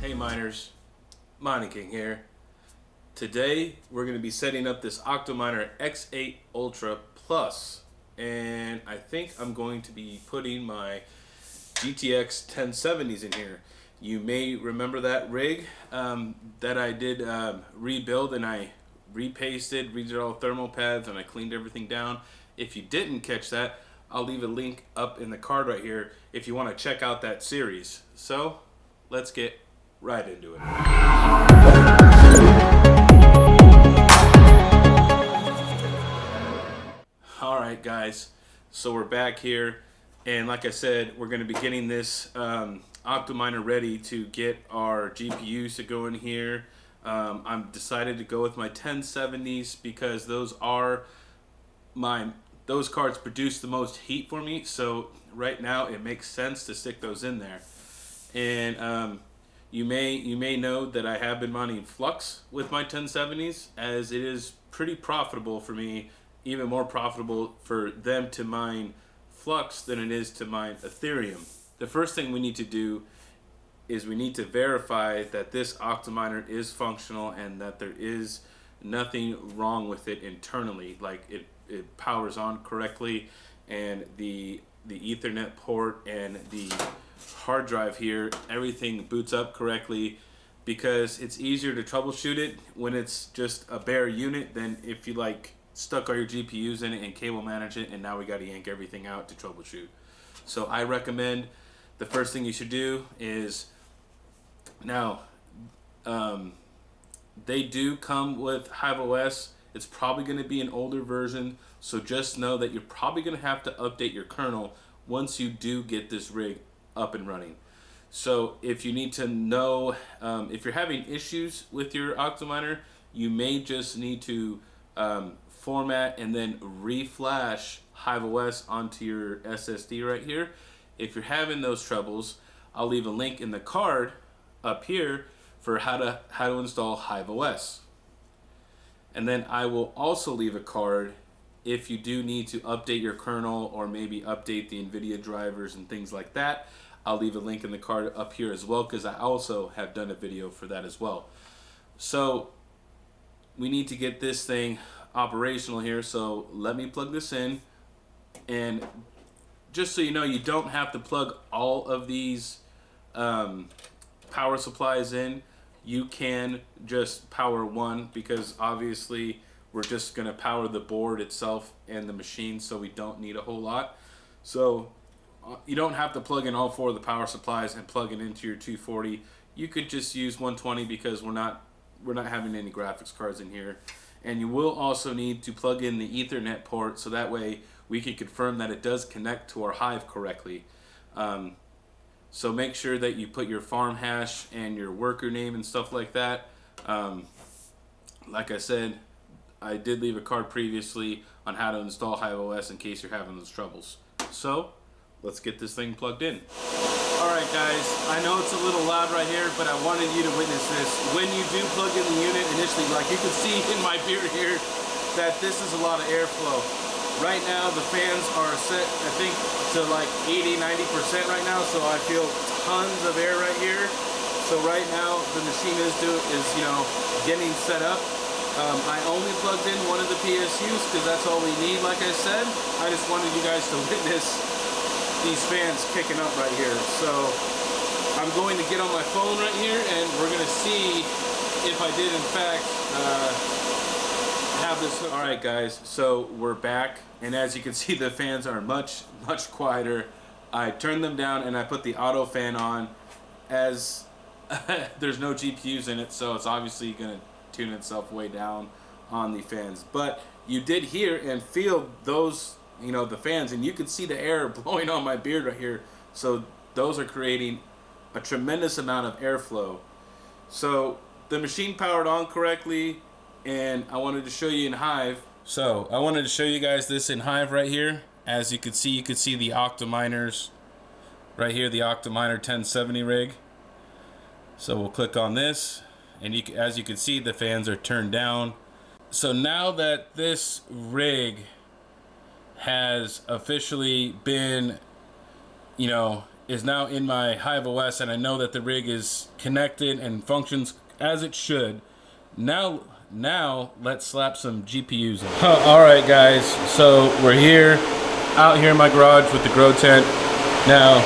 Hey miners, Mining King here. Today we're going to be setting up this Octominer X8 Ultra Plus, and I think I'm going to be putting my GTX 1070s in here. You may remember that rig that I did rebuild, and I repasted, redid all the thermal pads, and I cleaned everything down. If you didn't catch that, I'll leave a link up in the card right here if you want to check out that series. So let's get right into it. Alright guys, so we're back here, and like I said, we're going to be getting this Octominer ready to get our GPUs to go in here. I'm decided to go with my 1070s because those cards produce the most heat for me, so right now it makes sense to stick those in there. And you may know that I have been mining Flux with my 1070s, as it is pretty profitable for me, even more profitable for them to mine Flux than it is to mine Ethereum. The first thing we need to do is we need to verify that this Octominer is functional and that there is nothing wrong with it internally, like it powers on correctly, and the Ethernet port and the hard drive here, everything boots up correctly, because it's easier to troubleshoot it when it's just a bare unit than if you like stuck all your GPUs in it and cable manage it, and now we got to yank everything out to troubleshoot. So I recommend the first thing you should do is, now they do come with hiveos. It's probably going to be an older version, so just know that you're probably going to have to update your kernel once you do get this rig up and running. So if you need to know, if you're having issues with your Octominer, you may just need to format and then reflash hiveos onto your SSD right here. If you're having those troubles, I'll leave a link in the card up here for how to install hiveos. And then I will also leave a card if you do need to update your kernel or maybe update the nvidia drivers and things like that. I'll leave a link in the card up here as well, because I also have done a video for that as well. So we need to get this thing operational here, so let me plug this in. And just so you know, you don't have to plug all of these power supplies in. You can just power one, because obviously we're just going to power the board itself and the machine, so we don't need a whole lot. So you don't have to plug in all four of the power supplies and plug it into your 240. You could just use 120 because we're not having any graphics cards in here. And you will also need to plug in the Ethernet port, so that way we can confirm that it does connect to our Hive correctly. So make sure that you put your farm hash and your worker name and stuff like that. Like I said, I did leave a card previously on how to install hiveos in case you're having those troubles. So let's get this thing plugged in. Alright guys, I know it's a little loud right here, but I wanted you to witness this. When you do plug in the unit initially, like you can see in my beard here, that this is a lot of airflow. Right now the fans are set, I think, to like 80-90% right now, so I feel tons of air right here. So right now the machine is getting set up. I only plugged in one of the PSUs because that's all we need, like I said. I just wanted you guys to witness these fans kicking up right here. So I'm going to get on my phone right here, and we're going to see if I did in fact have this. Alright guys, so we're back, and as you can see, the fans are much quieter. I turned them down and I put the auto fan on, as there's no GPUs in it, so it's obviously going to tune itself way down on the fans. But you did hear and feel those, the fans, and you can see the air blowing on my beard right here. So those are creating a tremendous amount of airflow. So the machine powered on correctly, and I wanted to show you in Hive. So I wanted to show you guys this in Hive right here. As you can see the Octominers right here, the Octominer 1070 rig. So we'll click on this, and as you can see, the fans are turned down. So now that this rig has officially been, is now in my hiveos, and I know that the rig is connected and functions as it should. Now let's slap some GPUs in. All right, guys. So we're here, out here in my garage with the grow tent. Now,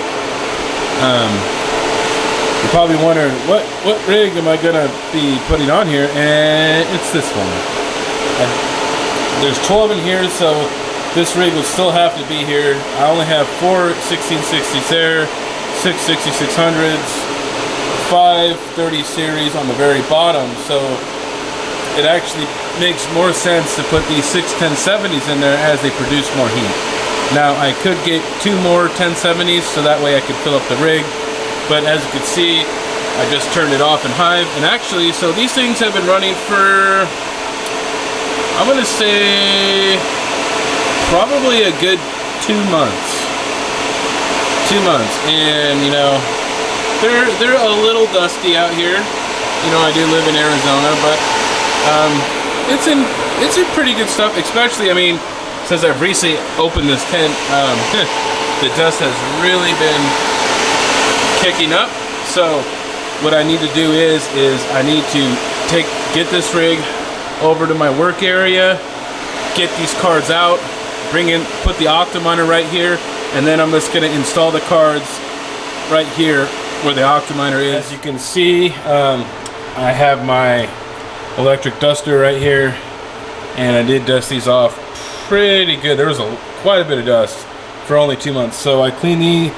you're probably wondering what rig am I gonna be putting on here, and it's this one. There's 12 in here, so this rig would still have to be here. I only have 4 1660s there, 6 6600s, 5 30 series on the very bottom, so it actually makes more sense to put these 6 1070s in there as they produce more heat. Now I could get 2 more 1070s so that way I could fill up the rig, but as you can see, I just turned it off in Hive. And actually, so these things have been running for, I'm gonna say, probably a good 2 months. 2 months, and you know, they're a little dusty out here. You know, I do live in Arizona, but it's in pretty good stuff. Especially, I mean, since I've recently opened this tent, the dust has really been kicking up. So what I need to do is I need to get this rig over to my work area, get these cards out, put the Octominer right here, and then I'm just gonna install the cards right here where the Octominer is. As you can see, I have my electric duster right here, and I did dust these off pretty good. There was quite a bit of dust for only 2 months. So I clean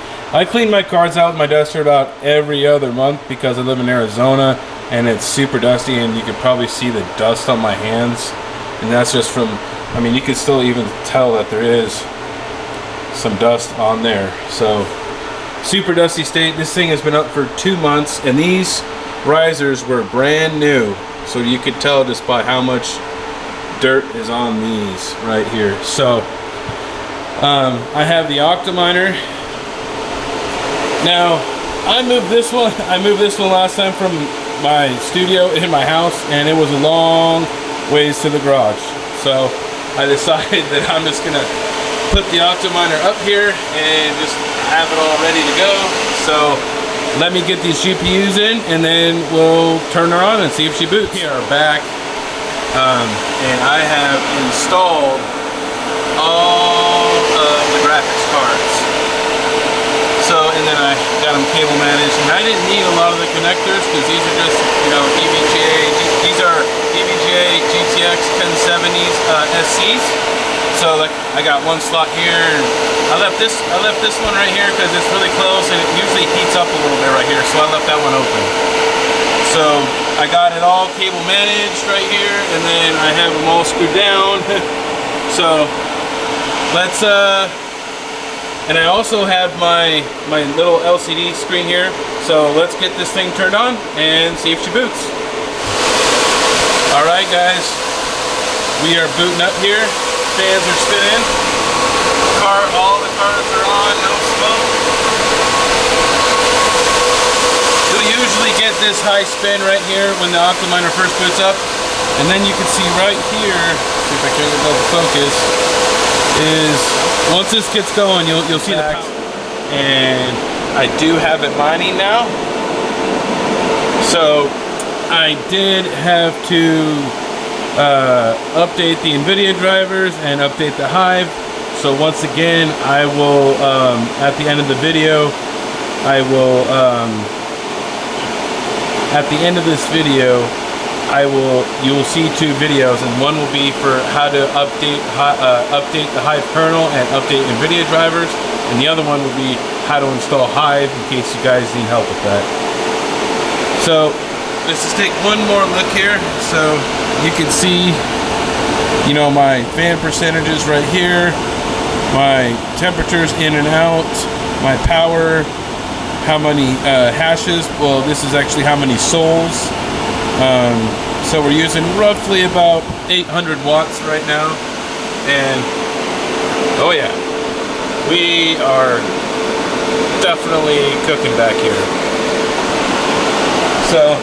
my cards out with my duster about every other month because I live in Arizona and it's super dusty, and you can probably see the dust on my hands, and that's just from, I mean, you can still even tell that there is some dust on there. So super dusty state. This thing has been up for 2 months, and these risers were brand new, so you could tell just by how much dirt is on these right here. So I have the Octominer. Now I moved this one last time from my studio in my house, and it was a long ways to the garage. So I decided that I'm just gonna put the Octominer up here and just have it all ready to go. So let me get these GPUs in, and then we'll turn her on and see if she boots. We are back, and I have installed all of the graphics cards. So, and then I got them cable managed, and I didn't need a lot of the connectors because these are just, you know, these are EVGA GTX 1070s SCs. So like, I got one slot here, and I left this one right here because it's really close, and it usually heats up a little bit right here, so I left that one open. So I got it all cable managed right here, and then I have them all screwed down. So let's and I also have my little LCD screen here, so let's get this thing turned on and see if she boots. All right, guys, we are booting up here. Fans are spinning. All the cards are on, no smoke. You'll usually get this high spin right here when the Octominer first boots up, and then you can see right here, see if I can get the focus, is once this gets going, you'll see the power. And I do have it mining now, so I did have to update the NVIDIA drivers and update the Hive. So once again, I will at the end of the video, at the end of this video, you will see 2 videos, and one will be for how to update the Hive kernel and update NVIDIA drivers, and the other one will be how to install Hive in case you guys need help with that. So let's just take one more look here, so you can see, you know, my fan percentages right here, my temperatures in and out, my power, how many hashes. Well, this is actually how many souls. So we're using roughly about 800 watts right now, and oh yeah, we are definitely cooking back here. So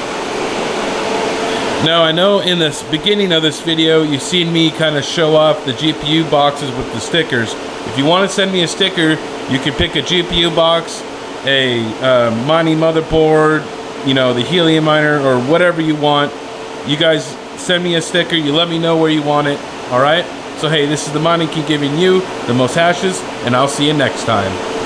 now I know in the beginning of this video you've seen me kind of show off the GPU boxes with the stickers. If you want to send me a sticker, you can pick a GPU box a mining motherboard, you know, the helium miner, or whatever you want, you guys send me a sticker. You let me know where you want it. All right. So hey, this is the Mining King giving you the most hashes, and I'll see you next time.